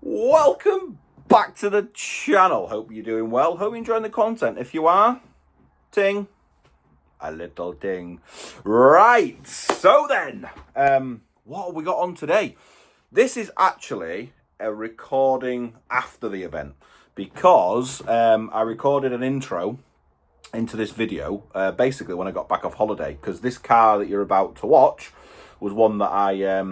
Welcome back to the channel. Hope you're doing well. Hope you're enjoying the content. If you are, ting, a little ting. Right, so then, what have we got on today? This is actually a recording after the event because I recorded an intro into this video basically when I got back off holiday, because this car that you're about to watch was one that I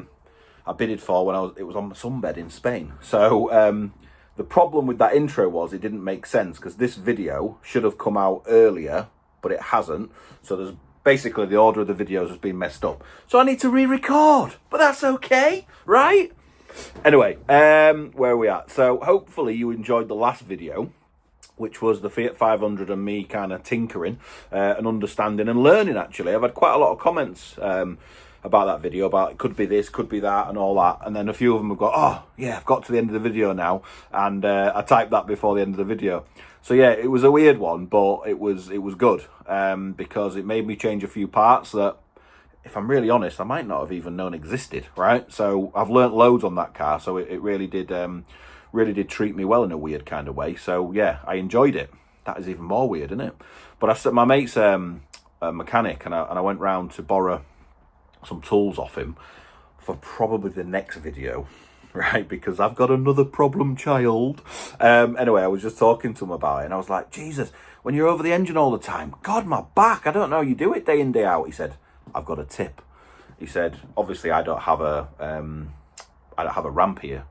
bidded for when it was on my sunbed in Spain. So the problem with that intro was it didn't make sense, because this video should have come out earlier, but it hasn't. So there's basically the order of the videos has been messed up. So I need to re-record, but that's okay, right? Anyway, where are we at? So hopefully you enjoyed the last video, which was the Fiat 500 and me kind of tinkering and understanding and learning, actually. I've had quite a lot of comments about that video, about it could be this, could be that, and all that. And then a few of them have got, oh, yeah, I've got to the end of the video now. And I typed that before the end of the video. So, yeah, it was a weird one, but it was good because it made me change a few parts that, if I'm really honest, I might not have even known existed, right? So I've learnt loads on that car, so it really did treat me well in a weird kind of way. So, yeah, I enjoyed it. That is even more weird, isn't it? But my mate's a mechanic, and I went round to borrow some tools off him for probably the next video, right? Because I've got another problem child. Anyway, I was just talking to him about it, and I was like, Jesus, when you're over the engine all the time, God, my back, I don't know, you do it day in, day out. He said, I've got a tip. He said, obviously I don't have a ramp here,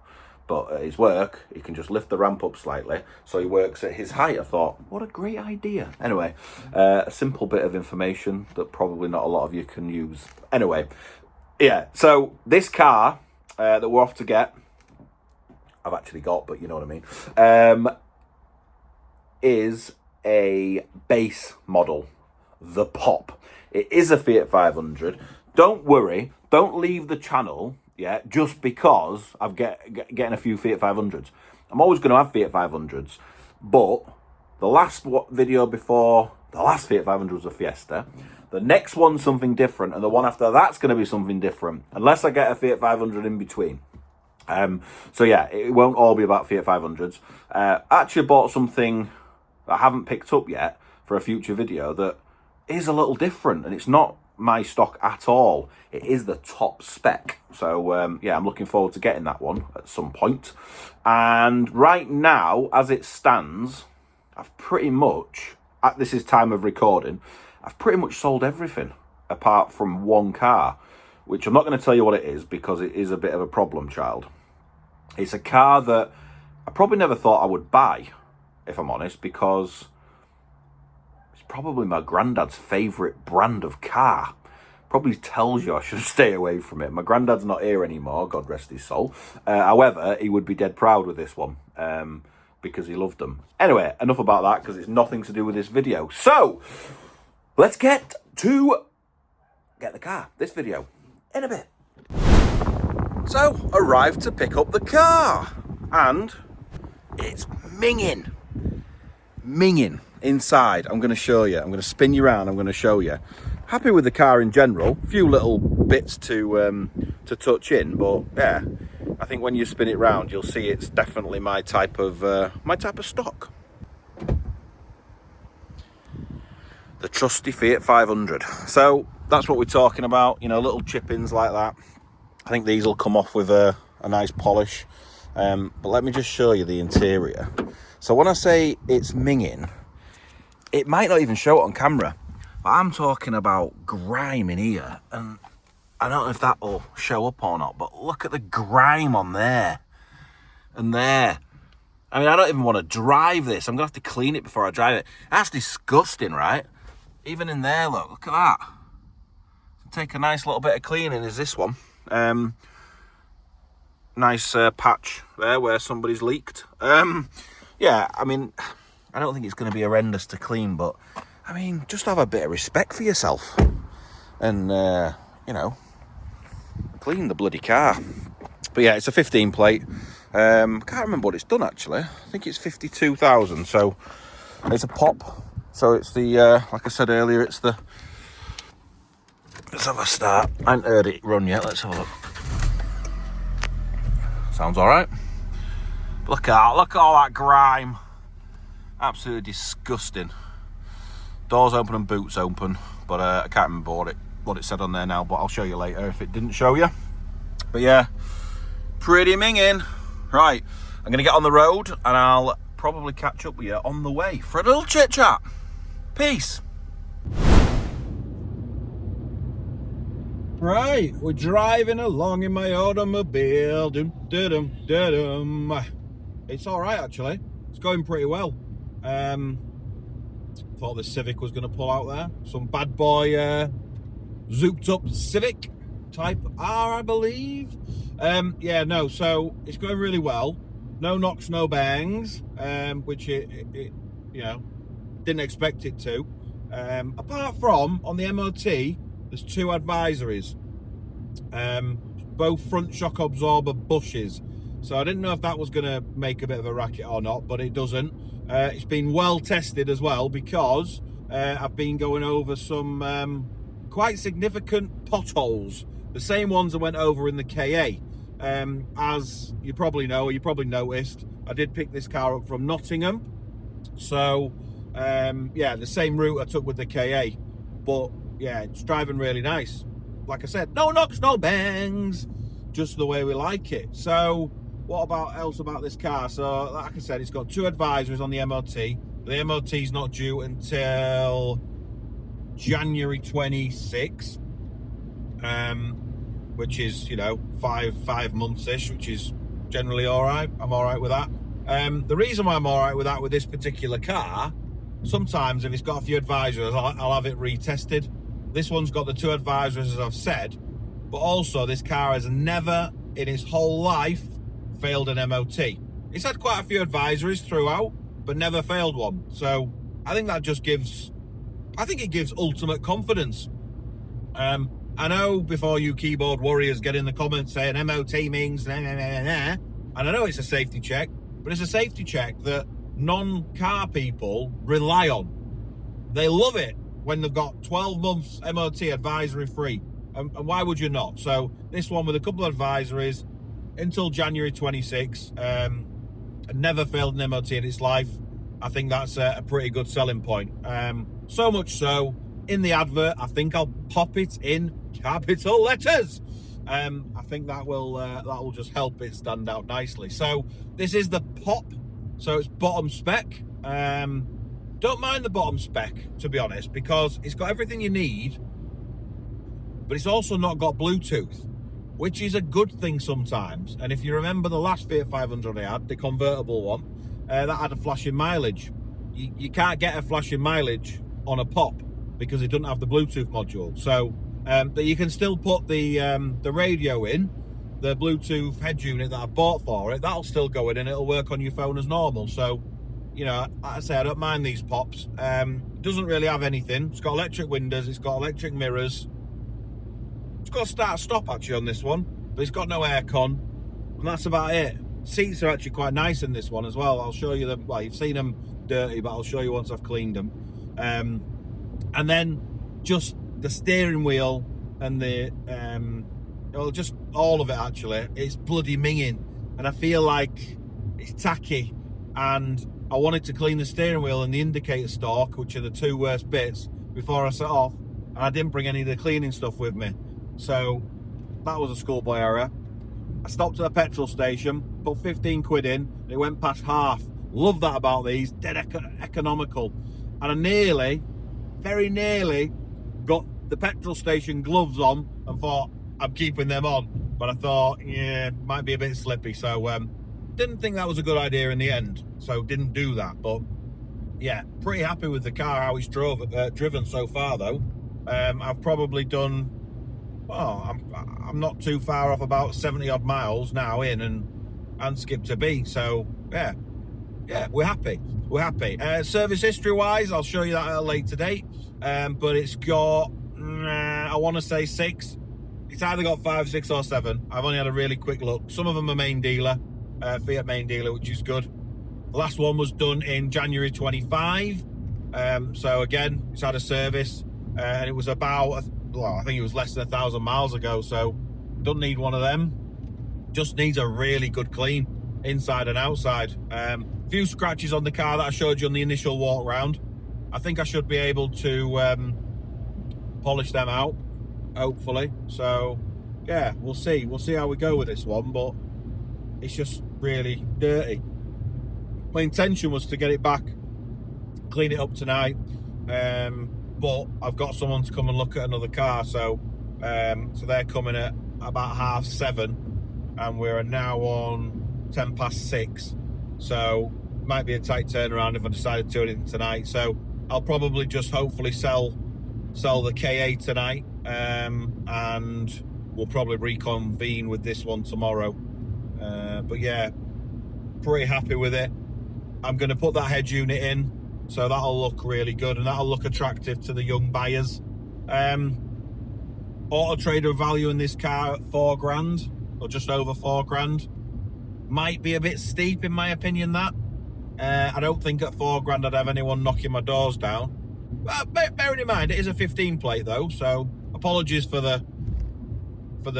but at his work, he can just lift the ramp up slightly, so he works at his height. I thought, what a great idea. Anyway, a simple bit of information that probably not a lot of you can use. Anyway, yeah, so this car that we're off to get, I've actually got, but you know what I mean, is a base model, the Pop. It is a Fiat 500. Don't worry, don't leave the channel, yeah, just because I'm getting a few Fiat 500s. I'm always going to have Fiat 500s, but the last video before the last Fiat 500 was a Fiesta. The next one's something different, and the one after that's going to be something different, unless I get a Fiat 500 in between. So yeah, it won't all be about Fiat 500s. Actually bought something that I haven't picked up yet for a future video that is a little different, and it's not my stock at all. It is the top spec. So yeah, I'm looking forward to getting that one at some point. And right now, as it stands, I've pretty much, this is time of recording, I've pretty much sold everything apart from one car, which I'm not going to tell you what it is because it is a bit of a problem child. It's a car that I probably never thought I would buy, if I'm honest, because it's probably my granddad's favourite brand of car. Probably tells you I should stay away from it. My granddad's not here anymore, God rest his soul. However, he would be dead proud with this one because he loved them. Anyway, enough about that because it's nothing to do with this video. So, let's get the car, this video, in a bit. So, arrived to pick up the car, and it's minging inside. I'm going to show you. I'm going to spin you around. I'm going to show you. Happy with the car in general. A few little bits to touch in, but yeah, I think when you spin it round, you'll see it's definitely my type of stock. The trusty Fiat 500. So that's what we're talking about. You know, little chip-ins like that. I think these will come off with a nice polish. But let me just show you the interior. So when I say it's minging, it might not even show it on camera, but I'm talking about grime in here, and I don't know if that will show up or not, but look at the grime on there and there. I mean, I don't even want to drive this. I'm going to have to clean it before I drive it. That's disgusting, right? Even in there, look at that. Take a nice little bit of cleaning, is this one. Nice patch there where somebody's leaked. Yeah, I mean, I don't think it's going to be horrendous to clean, but I mean, just have a bit of respect for yourself and, you know, clean the bloody car. But yeah, it's a 15 plate. Can't remember what it's done actually. I think it's 52,000. So it's a Pop. So it's the, like I said earlier, it's the... Let's have a start. I haven't heard it run yet. Let's have a look. Sounds all right. Look at all that grime. Absolutely disgusting. Doors open and boots open. But I can't remember what it said on there now, but I'll show you later if it didn't show you. But yeah, pretty minging. Right, I'm going to get on the road and I'll probably catch up with you on the way for a little chit chat. Peace. Right, we're driving along in my automobile. It's all right, actually. It's going pretty well. Thought the Civic was going to pull out there. Some bad boy zooped up Civic type R, I believe. Yeah, no, so it's going really well. No knocks, no bangs, which it you know, didn't expect it to. Apart from, on the MOT, there's 2 advisories, both front shock absorber bushes. So I didn't know if that was going to make a bit of a racket or not, but it doesn't. It's been well tested as well, because I've been going over some quite significant potholes, the same ones I went over in the KA. As you probably know, or you probably noticed, I did pick this car up from Nottingham. So yeah, the same route I took with the KA, but yeah, it's driving really nice. Like I said, no knocks, no bangs, just the way we like it. So what else about this car? So like I said, it's got 2 advisories on the MOT. The MOT is not due until January 26, which is, you know, five months-ish, which is generally all right. I'm all right with that. The reason why I'm all right with that with this particular car, sometimes if it's got a few advisories, I'll have it retested. This one's got the 2 advisories, as I've said, but also this car has never in its whole life failed an MOT. It's had quite a few advisories throughout, but never failed one. So I think that just gives, I think it gives ultimate confidence. I know before you keyboard warriors get in the comments saying MOT means nah, nah, nah, nah, and I know it's a safety check, but it's a safety check that non-car people rely on. They love it when they've got 12 months MOT advisory free. And why would you not? So this one with a couple of advisories until January 26, never failed an MOT in its life. I think that's a pretty good selling point. So much so, in the advert, I think I'll pop it in capital letters. I think that will just help it stand out nicely. So this is the Pop. So it's bottom spec. Don't mind the bottom spec, to be honest, because it's got everything you need, but it's also not got Bluetooth, which is a good thing sometimes. And if you remember the last Fiat 500 I had, the convertible one, that had a flashing mileage. You can't get a flashing mileage on a Pop because it doesn't have the Bluetooth module. So, but you can still put the radio in, the Bluetooth head unit that I bought for it. That'll still go in and it'll work on your phone as normal. So, you know, like I say, I don't mind these Pops. It doesn't really have anything. It's got electric windows, it's got electric mirrors. It's got a start-stop actually on this one, but it's got no aircon, and that's about it. Seats are actually quite nice in this one as well. I'll show you them. Well, you've seen them dirty, but I'll show you once I've cleaned them. And then just the steering wheel and the well, just all of it actually. It's bloody minging, and I feel like it's tacky. And I wanted to clean the steering wheel and the indicator stalk, which are the 2 worst bits, before I set off, and I didn't bring any of the cleaning stuff with me. So that was a schoolboy error. I stopped at a petrol station, put 15 quid in, it went past half. Love that about these, dead economical. And I nearly, very nearly, got the petrol station gloves on and thought, I'm keeping them on. But I thought, yeah, might be a bit slippy. So didn't think that was a good idea in the end. So didn't do that. But yeah, pretty happy with the car, how it's driven so far though. I've probably done, well, I'm not too far off, about 70 odd miles now in and skip to B. So yeah, we're happy. Service history wise, I'll show you that at a later date. But it's got, I want to say 6. It's either got 5, 6 or 7. I've only had a really quick look. Some of them are main dealer, Fiat main dealer, which is good. The last one was done in January 25. So again, it's had a service, and it was about, well, I think it was less than 1,000 miles ago, so don't need one of them. Just needs a really good clean inside and outside. A few scratches on the car that I showed you on the initial walk round. I think I should be able to polish them out, hopefully. So yeah, we'll see how we go with this one, but it's just really dirty. My intention was to get it back, clean it up tonight, but I've got someone to come and look at another car, so they're coming at about 7:30, and we're now on 6:10, so it might be a tight turnaround if I decide to do it tonight. So I'll probably just hopefully sell the KA tonight, and we'll probably reconvene with this one tomorrow. But yeah, pretty happy with it. I'm going to put that head unit in, so that'll look really good and that'll look attractive to the young buyers. Auto Trader valuing this car at £4,000 or just over £4,000. Might be a bit steep in my opinion, that. I don't think at £4,000 I'd have anyone knocking my doors down. But bearing in mind, it is a 15 plate though, so apologies for the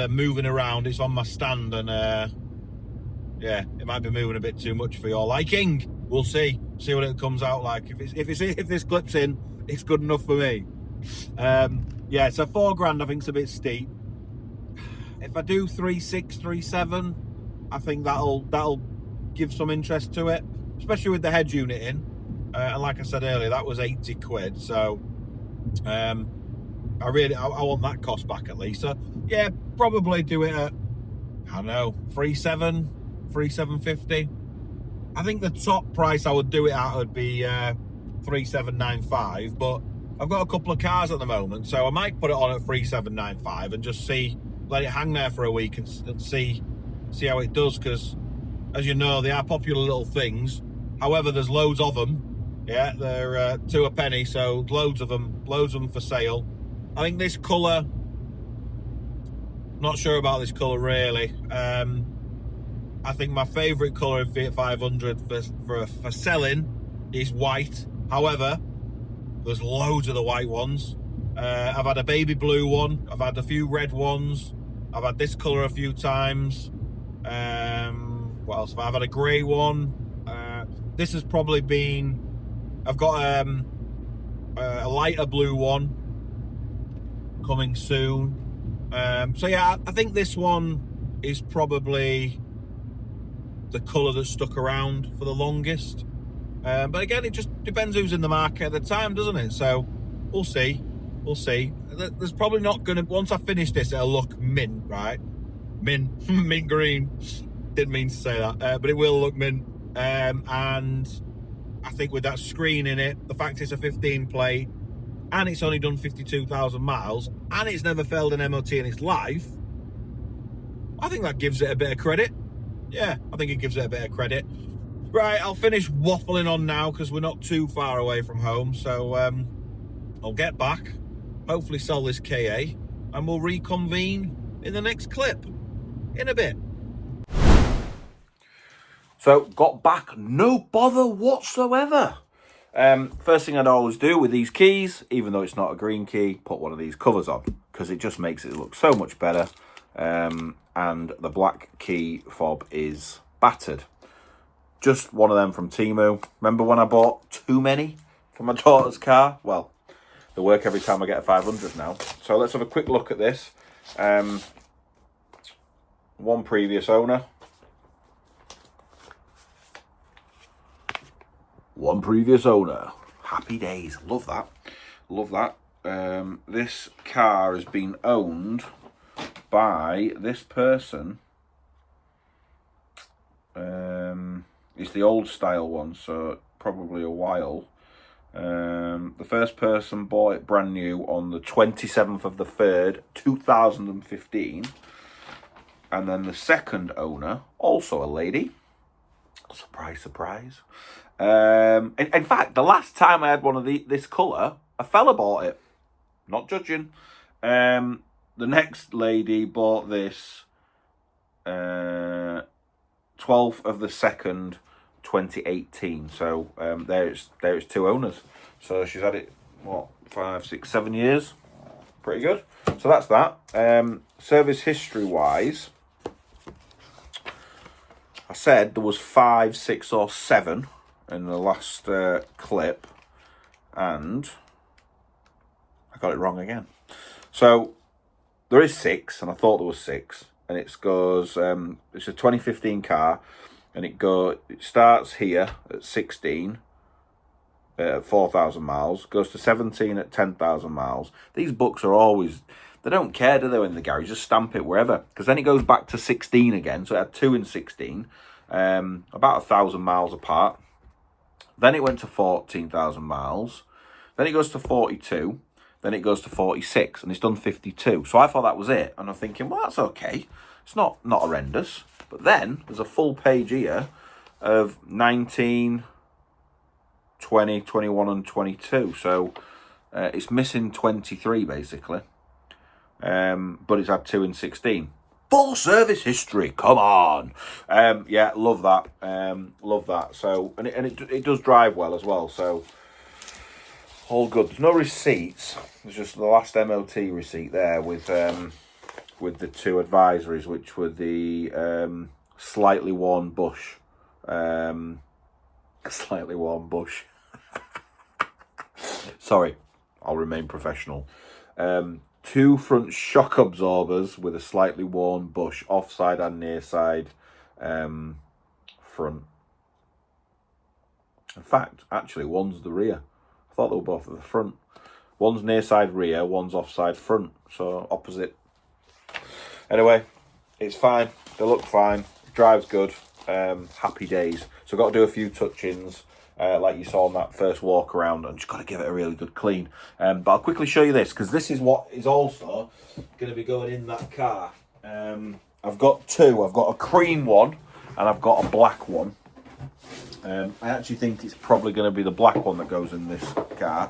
moving around. It's on my stand, and yeah, it might be moving a bit too much for your liking. We'll see what it comes out like. If this clips in, it's good enough for me. Yeah, so £4,000 I think is a bit steep. If I do 3.6, 3.7, I think that'll give some interest to it, especially with the head unit in. And like I said earlier, that was 80 quid. So I want that cost back at least. So yeah, probably do it at, I don't know, 3.7, 3.750. I think the top price I would do it at would be 3.795, but I've got a couple of cars at the moment, so I might put it on at 3.795 and just let it hang there for a week and see how it does, because as you know, they are popular little things. However, there's loads of them. Yeah, they're two a penny, so loads of them for sale. I think this colour, not sure about this colour really. I think my favourite colour in Fiat 500 for selling is white. However, there's loads of the white ones. I've had a baby blue one. I've had a few red ones. I've had this colour a few times. What else? I've had a grey one. This has probably been... I've got a lighter blue one coming soon. So yeah, I think this one is probably the colour that stuck around for the longest. But again, it just depends who's in the market at the time, doesn't it? So we'll see. There's probably not going to, once I finish this, it'll look mint, right? Mint, mint green. Didn't mean to say that, but it will look mint. And I think with that screen in it, the fact it's a 15 plate, and it's only done 52,000 miles, and it's never failed an MOT in its life, I think that gives it a bit of credit. Yeah, I think it gives it a bit of credit. Right, I'll finish waffling on now because we're not too far away from home. So I'll get back, hopefully sell this KA, and we'll reconvene in the next clip in a bit. So got back, no bother whatsoever. First thing I'd always do with these keys, even though it's not a green key, put one of these covers on, because it just makes it look so much better. And the black key fob is battered. Just one of them from Temu. Remember when I bought too many for my daughter's car? Well, they work every time I get a 500 now. So let's have a quick look at this. One previous owner. One previous owner. Happy days. Love that. Love that. This car has been owned by this person. It's the old style one, so probably a while. The first person bought it brand new on the 27th of the 3rd, 2015. And then the second owner, also a lady. Surprise, surprise. In fact, the last time I had one of this colour, a fella bought it. Not judging. The next lady bought this 12th of the 2nd, 2018. So there's two owners. So she's had it, what, 5, 6, 7 years? Pretty good. So that's that. Service history-wise, I said there was 5, 6 or 7 in the last clip, and I got it wrong again. So there is 6, and I thought there was 6, and it goes. It's a 2015 car, and it starts here at 16, at 4,000 miles, goes to 17 at 10,000 miles. These books are always, they don't care, do they, in the garage? Just stamp it wherever, because then it goes back to 16 again. So it had 2 and 16, about 1,000 miles apart. Then it went to 14,000 miles. Then it goes to 42. Then it goes to 46, and it's done 52. So I thought that was it, and I'm thinking, well, that's okay. It's not horrendous. But then there's a full page here of 19, 20, 21, and 22. So it's missing 23 basically. But it's had 2 and 16. Full service history, come on. Yeah, love that. Love that. So and it does drive well as well. So all good. There's no receipts. There's just the last MOT receipt there with the 2 advisories, which were the slightly worn bush. Slightly worn bush. Sorry, I'll remain professional. 2 front shock absorbers with a slightly worn bush, offside and near side front. In fact, actually, one's the rear. I thought they were both at the front. One's near side rear, one's offside front, so opposite. Anyway, it's fine. They look fine. Drives good. Happy days. So I've got to do a few touch-ins. Like you saw on that first walk around, and just got to give it a really good clean. But I'll quickly show you this, because this is what is also going to be going in that car. I've got 2. I've got a cream one, and I've got a black one. I actually think it's probably going to be the black one that goes in this car.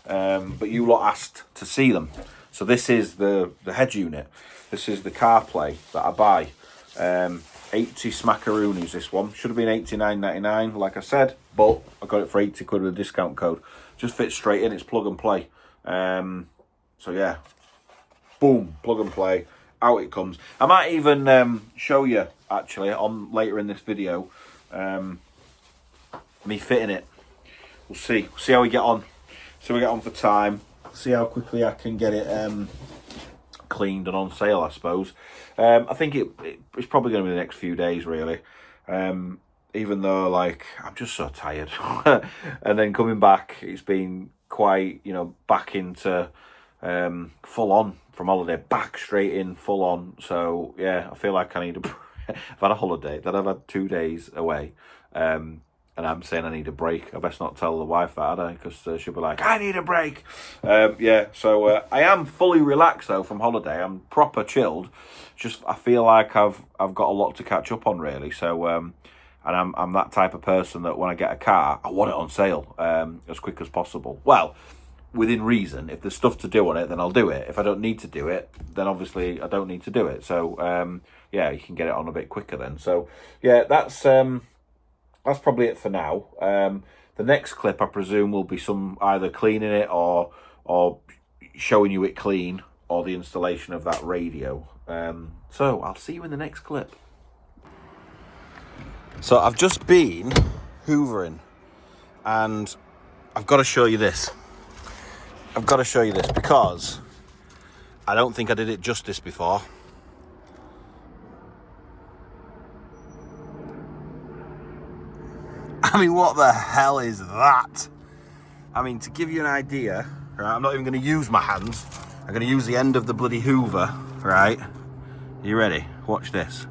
But you lot asked to see them. So this is the head unit. This is the CarPlay that I buy. 80 smackaroonies, this one. Should have been $89.99, like I said, but I got it for 80 quid with a discount code. Just fits straight in, it's plug and play. So yeah, boom, plug and play, out it comes. I might even show you, actually, on later in this video, me fitting it. We'll see how we get on. So we get on for time, see how quickly I can get it cleaned and on sale, I suppose. I think it's probably going to be the next few days, really. Even though, like, I'm just so tired. And then coming back, it's been quite, back into full on from holiday, back straight in full on. So yeah, I feel like I need I've had a holiday, then I've had 2 days away. And I'm saying I need a break. I best not tell the wife that, had I? Because she'll be like, I need a break. Yeah, so I am fully relaxed, though, from holiday. I'm proper chilled. Just, I feel like I've got a lot to catch up on, really. So, and I'm that type of person that when I get a car, I want it on sale as quick as possible. Well, within reason. If there's stuff to do on it, then I'll do it. If I don't need to do it, then obviously I don't need to do it. So, yeah, you can get it on a bit quicker then. So, yeah, that's probably it for now. The next clip, I presume, will be some either cleaning it or showing you it clean, or the installation of that radio. So I'll see you in the next clip. So I've just been hoovering, and I've got to show you this. I've got to show you this because I don't think I did it justice before. I mean, what the hell is that? I mean, to give you an idea, right, I'm not even going to use my hands. I'm going to use the end of the bloody hoover, right? You ready? Watch this.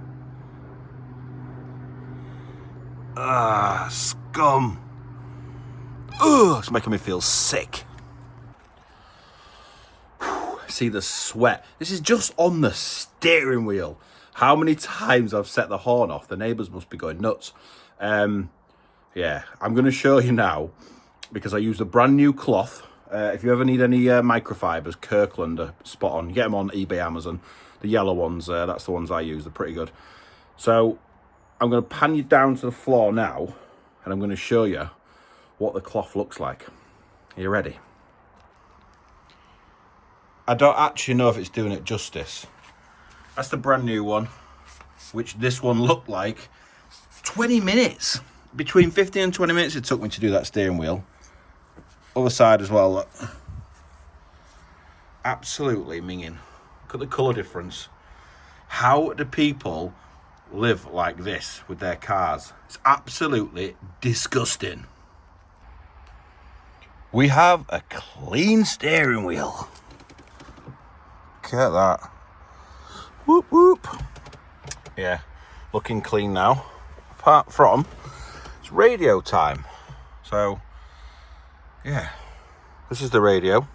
Scum. Ugh, it's making me feel sick. See the sweat. This is just on the steering wheel. How many times I've set the horn off? The neighbours must be going nuts. Yeah, I'm going to show you now, because I used a brand new cloth. If you ever need any microfibers, Kirkland are spot on. You get them on eBay, Amazon. The yellow ones, that's the ones I use. They're pretty good. So I'm going to pan you down to the floor now, and I'm going to show you what the cloth looks like. Are you ready? I don't actually know if it's doing it justice. That's the brand new one, which this one looked like 20 minutes. Between 15 and 20 minutes it took me to do that steering wheel. Other side as well, look. Absolutely minging. Look at the colour difference. How do people live like this with their cars? It's absolutely disgusting. We have a clean steering wheel. Look at that. Whoop whoop. Yeah, looking clean now. Apart from, it's radio time. So, yeah, this is the radio.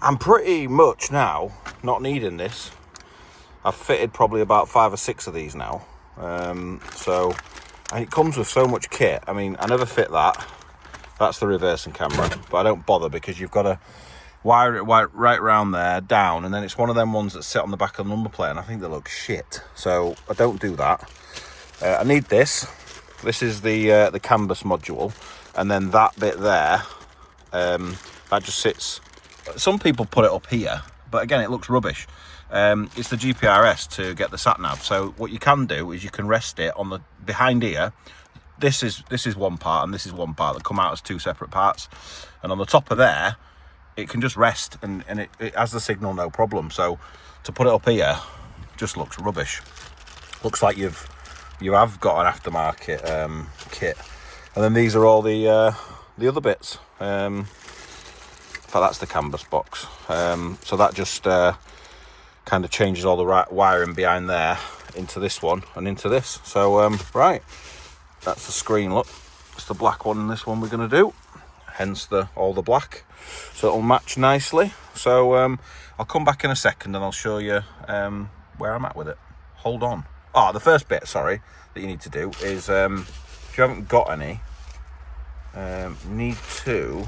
I'm pretty much now not needing this. I've fitted probably about 5 or 6 of these now. And it comes with so much kit. I mean, I never fit that. That's the reversing camera, but I don't bother because you've got to wire it right around there, down, and then it's one of them ones that sit on the back of the number plate, and I think they look shit. So I don't do that. I need this. This is the canvas module, and then that bit there, that just sits. Some people put it up here, but again, it looks rubbish. It's the GPRS to get the sat nav. So what you can do is you can rest it on the behind here. This is one part, and this is one part that come out as 2 separate parts. And on the top of there, it can just rest, and it has the signal, no problem. So to put it up here just looks rubbish. Looks like you have got an aftermarket kit. And then these are all the other bits. In fact, that's the canvas box. So that just kind of changes all the wiring behind there into this one and into this. So right, that's the screen. Look, it's the black one and this one we're going to do, hence all the black, so it'll match nicely. So I'll come back in a second and I'll show you where I'm at with it. Hold on. The first bit, sorry, that you need to do is if you haven't got any, need to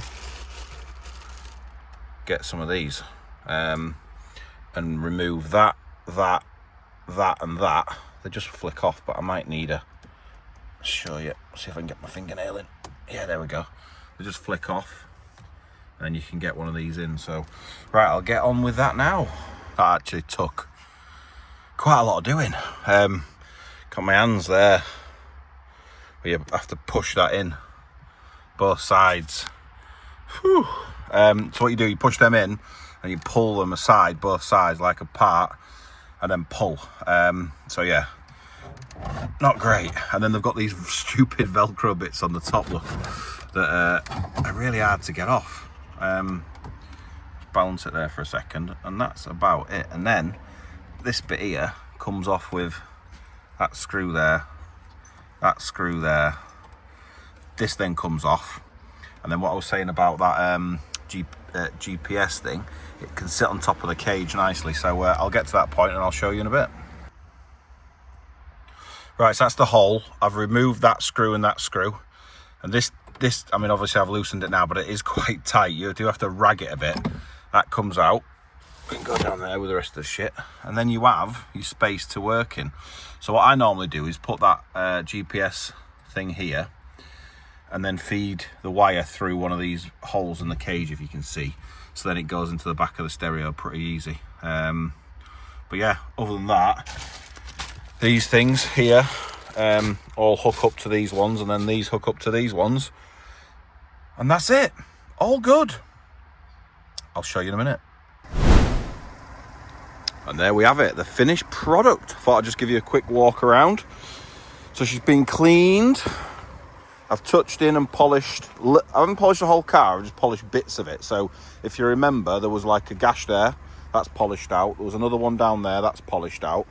get some of these and remove that and that. They just flick off, but I might need show you, see if I can get my fingernail in. Yeah, there we go. They just flick off and you can get one of these in. So right, I'll get on with that now. That actually took quite a lot of doing. Got my hands there, you have to push that in both sides. Whew. So what you do, you push them in and you pull them aside, both sides, like apart, and then pull. So yeah, not great. And then they've got these stupid Velcro bits on the top, look, that are really hard to get off. Balance it there for a second, and that's about it. And then this bit here comes off with that screw there, that screw there. This then comes off, and then what I was saying about that GPS thing, it can sit on top of the cage nicely. So I'll get to that point and I'll show you in a bit. Right, so that's the hole. I've removed that screw and that screw, and this, I mean, obviously I've loosened it now, but it is quite tight. You do have to rag it a bit. That comes out. You can go down there with the rest of the shit, and then you have your space to work in. So what I normally do is put that GPS thing here, and then feed the wire through one of these holes in the cage, if you can see. So then it goes into the back of the stereo pretty easy. But yeah, other than that, these things here all hook up to these ones, and then these hook up to these ones, and that's it. All good. I'll show you in a minute. And there we have it, the finished product. Thought I'd just give you a quick walk around. So she's been cleaned. I've touched in and polished. I haven't polished the whole car, I've just polished bits of it. So if you remember, there was like a gash there, that's polished out. There was another one down there, that's polished out.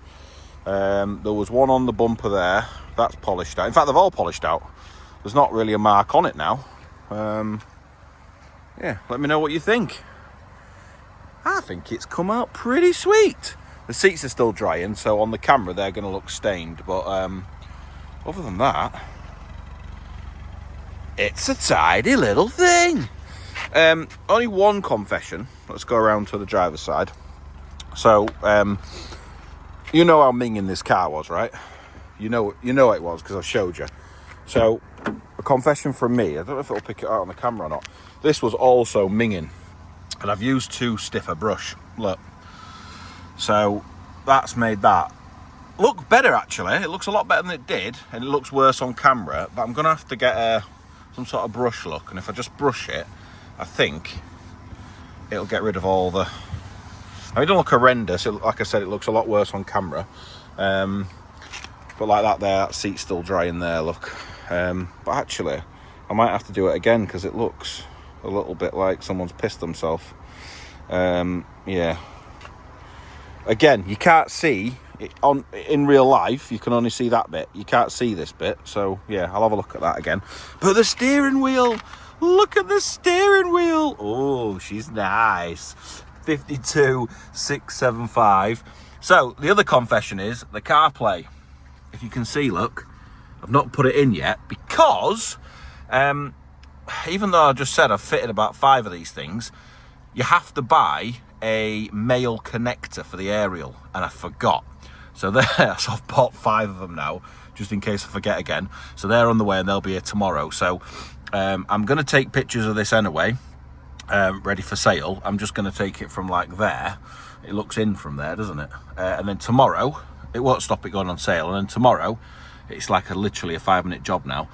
There was one on the bumper there, that's polished out. In fact, they've all polished out. There's not really a mark on it now. Yeah, let me know what you think. I think it's come out pretty sweet. The seats are still drying, so on the camera they're going to look stained, but other than that, it's a tidy little thing. Only one confession. Let's go around to the driver's side. So you know how minging this car was, right? You know it was because I showed you. So a confession from me. I don't know if it'll pick it out on the camera or not. This was also minging, and I've used too stiff a brush. Look, so that's made that look better. Actually, it looks a lot better than it did, and it looks worse on camera. But I'm gonna have to get some sort of brush look, and if I just brush it, I think it'll get rid of all the. I mean, it don't look horrendous. Like I said, it looks a lot worse on camera. But like that there, that seat's still dry in there, look. But actually, I might have to do it again because it looks a little bit like someone's pissed themselves. Yeah. Again, you can't see it in real life. You can only see that bit. You can't see this bit. So, yeah, I'll have a look at that again. But the steering wheel, look at the steering wheel. Oh, she's nice. 52,675. So, the other confession is the CarPlay. If you can see, look, I've not put it in yet because even though I just said I've fitted about 5 of these things, you have to buy a male connector for the aerial, and I forgot. So there, so I've bought 5 of them now, just in case I forget again. So they're on the way and they'll be here tomorrow. So I'm going to take pictures of this anyway, ready for sale. I'm just going to take it from like there. It looks in from there, doesn't it? And then tomorrow, it won't stop it going on sale. And then tomorrow, it's like literally a 5-minute job now,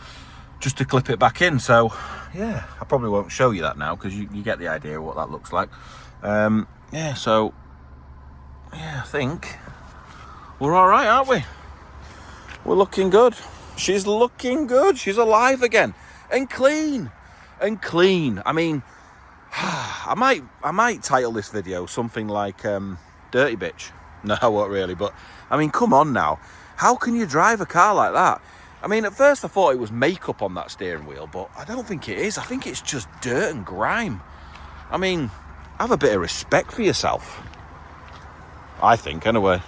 just to clip it back in. So, yeah, I probably won't show you that now because you get the idea of what that looks like. Yeah, so, yeah, I think we're all right, aren't we? We're looking good. She's looking good. She's alive again. And clean. And clean. I mean, I might title this video something like Dirty Bitch. No, I won't really, but I mean, come on now. How can you drive a car like that? I mean, at first I thought it was makeup on that steering wheel, but I don't think it is. I think it's just dirt and grime. I mean, have a bit of respect for yourself. I think, anyway.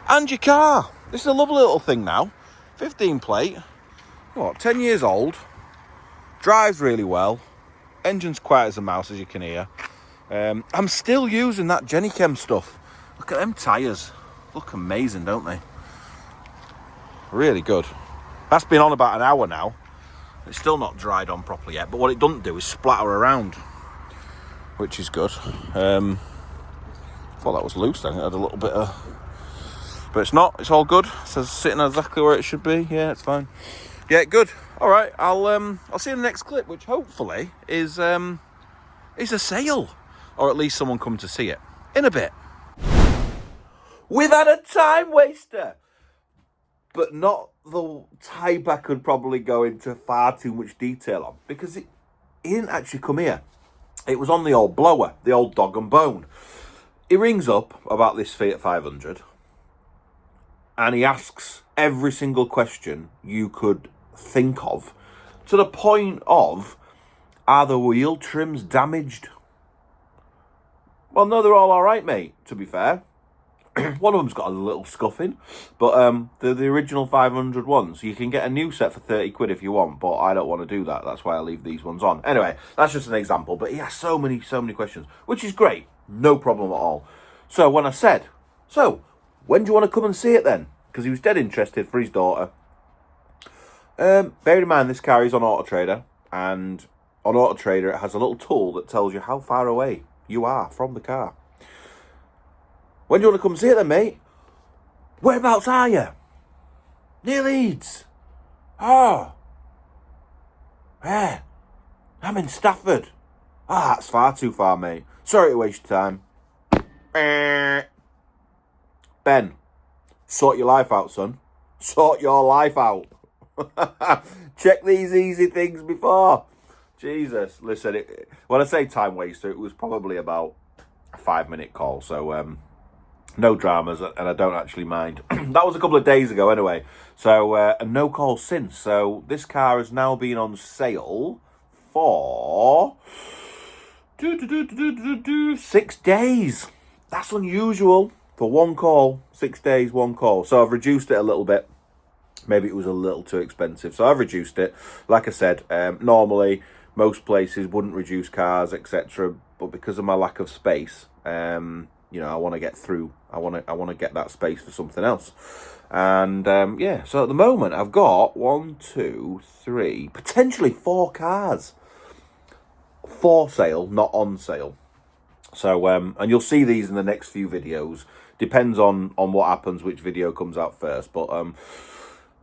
And your car. This is a lovely little thing now. 15 plate. What, 10 years old. Drives really well. Engine's quiet as a mouse, as you can hear. I'm still using that Genichem stuff. Look at them tyres. Look amazing, don't they? Really good. That's been on about an hour now. It's still not dried on properly yet, but what it doesn't do is splatter around, which is good. I thought that was loose then. It had a little bit of... But it's not. It's all good. It says sitting exactly where it should be. Yeah, it's fine. Yeah, good. All right. I'll see you in the next clip, which hopefully is a sale, or at least someone come to see it in a bit. We've had a time waster, but not the type I could probably go into far too much detail on, because he didn't actually come here. It was on the old blower, the old dog and bone. He rings up about this Fiat 500 and he asks every single question you could think of, to the point of, are the wheel trims damaged? Well, no, they're all right, mate, to be fair. One of them's got a little scuff in, but they're the original 500 ones. You can get a new set for 30 quid if you want, but I don't want to do that. That's why I leave these ones on. Anyway, that's just an example, but he has so many questions, which is great. No problem at all. So when I said, so when do you want to come and see it then? Because he was dead interested for his daughter. Bear in mind, this car is on Auto Trader, and on Auto Trader it has a little tool that tells you how far away you are from the car. When do you want to come see it then, mate? Whereabouts are you? Near Leeds. Oh. Yeah. I'm in Stafford. Ah, that's far too far, mate. Sorry to waste your time. Ben, sort your life out, son. Sort your life out. Check these easy things before. Jesus. Listen, when I say time waster, it was probably about a 5-minute call, so... no dramas, and I don't actually mind. That was a couple of days ago anyway. So, and no calls since. So, this car has now been on sale for 6 days. That's unusual for one call. 6 days, one call. So, I've reduced it a little bit. Maybe it was a little too expensive. So, I've reduced it. Like I said, normally most places wouldn't reduce cars, etc. But because of my lack of space... you know, I want to get through. I want to get that space for something else. And yeah, so at the moment I've got 1, 2, 3, potentially 4 cars for sale, not on sale. So and you'll see these in the next few videos. Depends on what happens, which video comes out first. But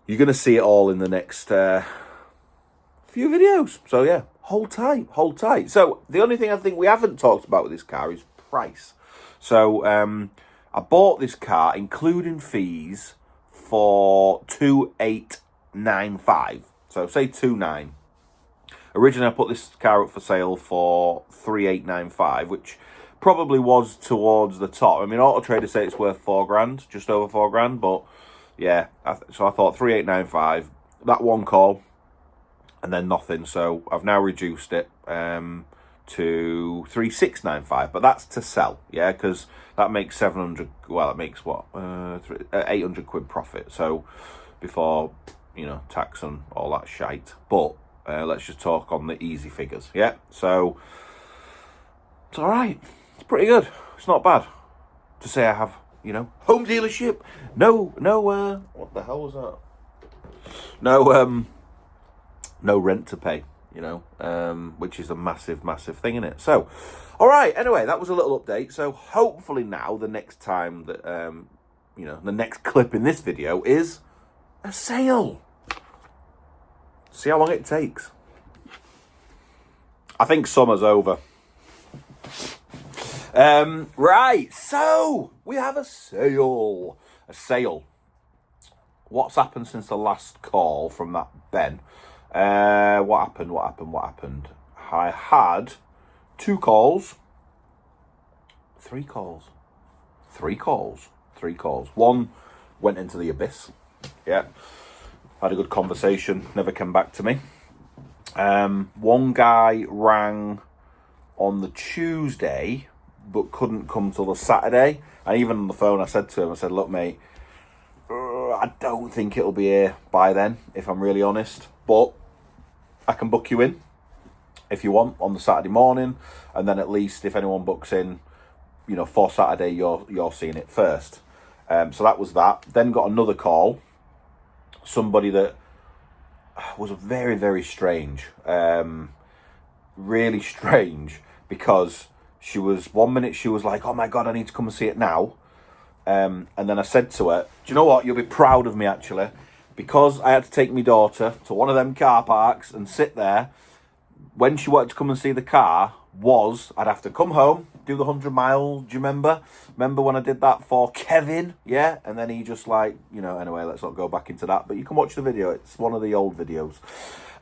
you're going to see it all in the next few videos. So yeah, hold tight, hold tight. So the only thing I think we haven't talked about with this car is price. So I bought this car, including fees, for 2,895. So say 2,900. Originally, I put this car up for sale for 3,895, which probably was towards the top. I mean, Auto Trader say it's worth $4,000, just over $4,000, but yeah. So I thought 3,895. That one call, and then nothing. So I've now reduced it to 3,695, but that's to sell, yeah, because that makes 700. Well, it makes what 800 quid profit. So before, you know, tax and all that shite, but. Let's just talk on the easy figures, yeah? So, it's all right. It's pretty good. It's not bad to say I have, you know, home dealership. No, what the hell was that? No rent to pay, you know, which is a massive, massive thing, isn't it? So, all right, anyway, that was a little update. So, hopefully now, the next time that, you know, the next clip in this video is a sale. See how long it takes. I think summer's over. Right, so we have a sale. A sale. What's happened since the last call from that Ben? What happened? I had 2 calls. 3 calls. 3 calls. 3 calls. One went into the abyss. Yeah. Had a good conversation, never came back to me. One guy rang on the Tuesday, but couldn't come till the Saturday. And even on the phone, I said to him, look, mate, I don't think it'll be here by then, if I'm really honest. But I can book you in, if you want, on the Saturday morning. And then at least if anyone books in, you know, for Saturday, you're seeing it first. So that was that. Then got another call. Somebody that was very, very strange. Really strange, because she was, 1 minute she was like, oh my God, I need to come and see it now. And then I said to her, do you know what? You'll be proud of me, actually, because I had to take my daughter to one of them car parks and sit there. When she wanted to come and see the car, I'd have to come home, do the 100 mile. Do you remember? Remember when I did that for Kevin? Yeah. And then he just like, you know, anyway, let's not go back into that. But you can watch the video. It's one of the old videos.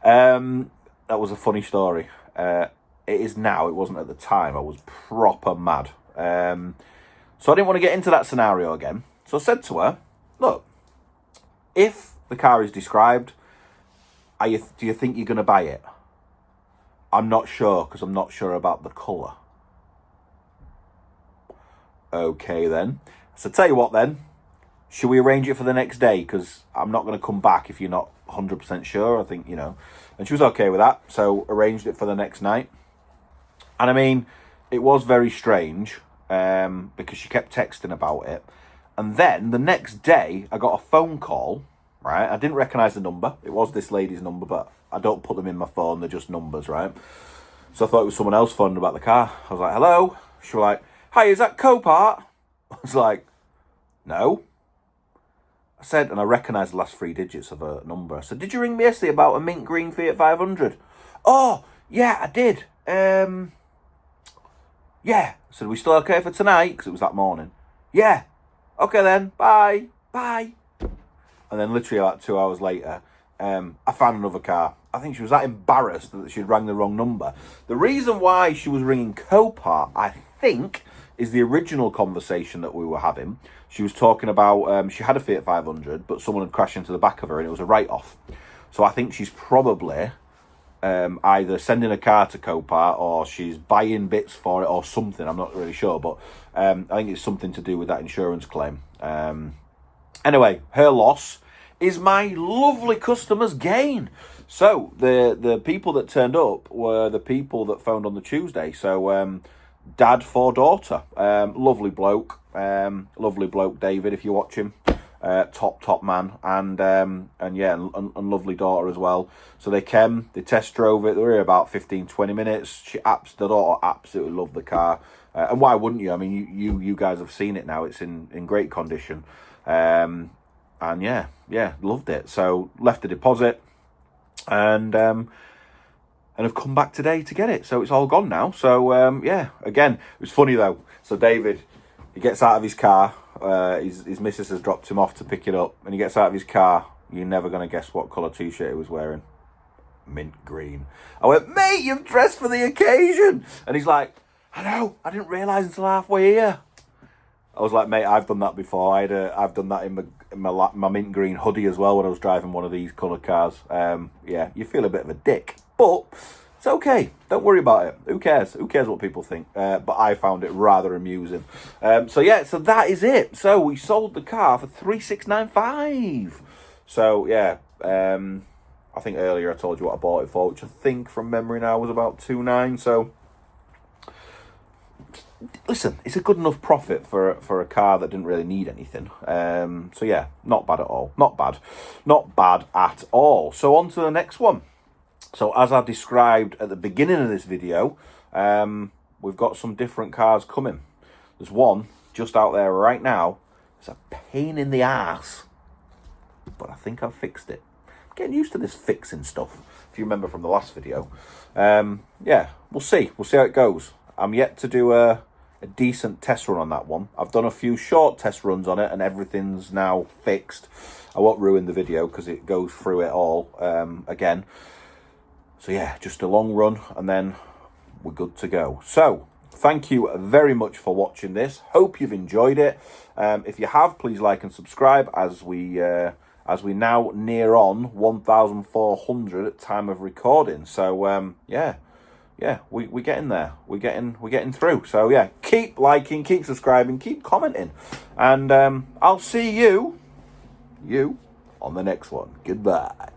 That was a funny story. It is now. It wasn't at the time. I was proper mad. So I didn't want to get into that scenario again. So I said to her, look, if the car is described, do you think you're going to buy it? I'm not sure, because I'm not sure about the colour. Okay, then. So tell you what, then. Should we arrange it for the next day? Because I'm not going to come back if you're not 100% sure. I think, you know. And she was okay with that. So arranged it for the next night. And I mean, it was very strange, because she kept texting about it. And then the next day, I got a phone call, right? I didn't recognise the number. It was this lady's number, but I don't put them in my phone. They're just numbers, right? So I thought it was someone else phoning about the car. I was like, hello? She was like, hi, is that Copart? I was like, no. I said, and I recognised the last 3 digits of her number. I said, did you ring me yesterday about a mint green Fiat 500? Oh, yeah, I did. Yeah. I said, are we still okay for tonight? Because it was that morning. Yeah. Okay then, bye. Bye. And then literally like 2 hours later, I found another car. I think she was that embarrassed that she'd rang the wrong number. The reason why she was ringing Copart, I think, is the original conversation that we were having. She was talking about, she had a Fiat 500, but someone had crashed into the back of her and it was a write-off. So I think she's probably either sending a car to Copart or she's buying bits for it or something. I'm not really sure, but I think it's something to do with that insurance claim. Anyway, her loss is my lovely customer's gain. So the people that turned up were the people that phoned on the Tuesday. So dad for daughter. Lovely bloke, David, if you watch him. Top man, and yeah, and lovely daughter as well. So they came, they test drove it. They were here about 15-20 minutes. The daughter absolutely loved the car, and why wouldn't you? I mean, you guys have seen it now. It's in great condition, and yeah, loved it. So left the deposit, and have come back today to get it. So it's all gone now. So yeah, again, it was funny though. So David, he gets out of his car. His missus has dropped him off to pick it up, and he gets out of his car. You're never going to guess what colour t-shirt he was wearing. Mint green. I went, mate, you've dressed for the occasion. And he's like, I know, I didn't realise until halfway here. I was like, mate, I've done that before. I've done that in my mint green hoodie as well when I was driving one of these colour cars. Yeah, you feel a bit of a dick, but it's okay. Don't worry about it. Who cares? Who cares what people think? But I found it rather amusing. So yeah, so that is it. So we sold the car for 3,695. So yeah, I think earlier I told you what I bought it for, which I think from memory now was about 2,900. So listen, it's a good enough profit for a car that didn't really need anything. So yeah, not bad at all. Not bad at all. So on to the next one. So as I described at the beginning of this video, we've got some different cars coming. There's one just out there right now. It's a pain in the ass, but I think I've fixed it. I'm getting used to this fixing stuff, if you remember from the last video. Yeah, we'll see. We'll see how it goes. I'm yet to do a decent test run on that one. I've done a few short test runs on it, and everything's now fixed. I won't ruin the video because it goes through it all again. So yeah, just a long run and then we're good to go. So thank you very much for watching this. Hope you've enjoyed it. If you have, please like and subscribe as we now near on 1,400 at time of recording. So yeah, we're getting there. We're getting through. So yeah, keep liking, keep subscribing, keep commenting, and I'll see you on the next one. Goodbye.